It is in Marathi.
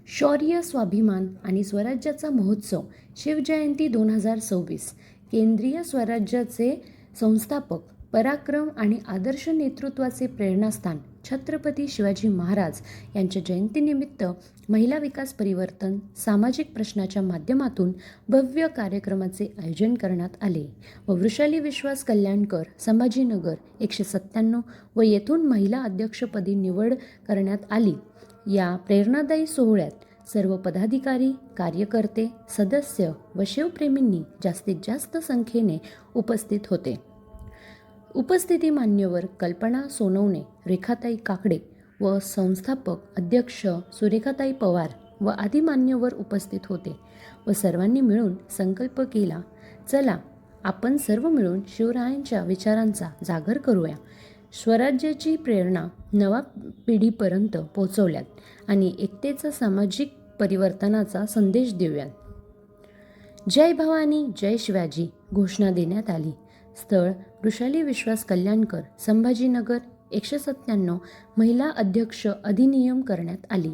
शौर्य, स्वाभिमान आणि स्वराज्याचा महोत्सव शिवजयंती 2026. केंद्रीय स्वराज्याचे संस्थापक, पराक्रम आणि आदर्श नेतृत्वाचे प्रेरणास्थान छत्रपती शिवाजी महाराज यांच्या जयंतीनिमित्त महिला विकास परिवर्तन सामाजिक प्रश्नाच्या माध्यमातून भव्य कार्यक्रमाचे आयोजन करण्यात आले व वृषाली विश्वास कल्याणकर, संभाजीनगर 197 व येथून महिला अध्यक्षपदी निवड करण्यात आली. या प्रेरणादायी सोहळ्यात सर्व पदाधिकारी, कार्यकर्ते, सदस्य व शिवप्रेमींनी जास्तीत जास्त संख्येने उपस्थित होते. उपस्थिती मान्यवर कल्पना सोनवणे, रेखाताई काकडे व संस्थापक अध्यक्ष सुरेखाताई पवार व आदी मान्यवर उपस्थित होते व सर्वांनी मिळून संकल्प केला, चला आपण सर्व मिळून शिवरायांच्या विचारांचा जागर करूया, स्वराज्याची प्रेरणा नव्या पिढीपर्यंत पोहोचवल्यात आणि एकतेचा सामाजिक परिवर्तनाचा संदेश देऊयात. जय भवानी, जय शिवाजी घोषणा देण्यात आली. स्थळ वृषाली विश्वास कल्याणकर, संभाजीनगर 197 महिला अध्यक्ष अधिनियम करण्यात आली.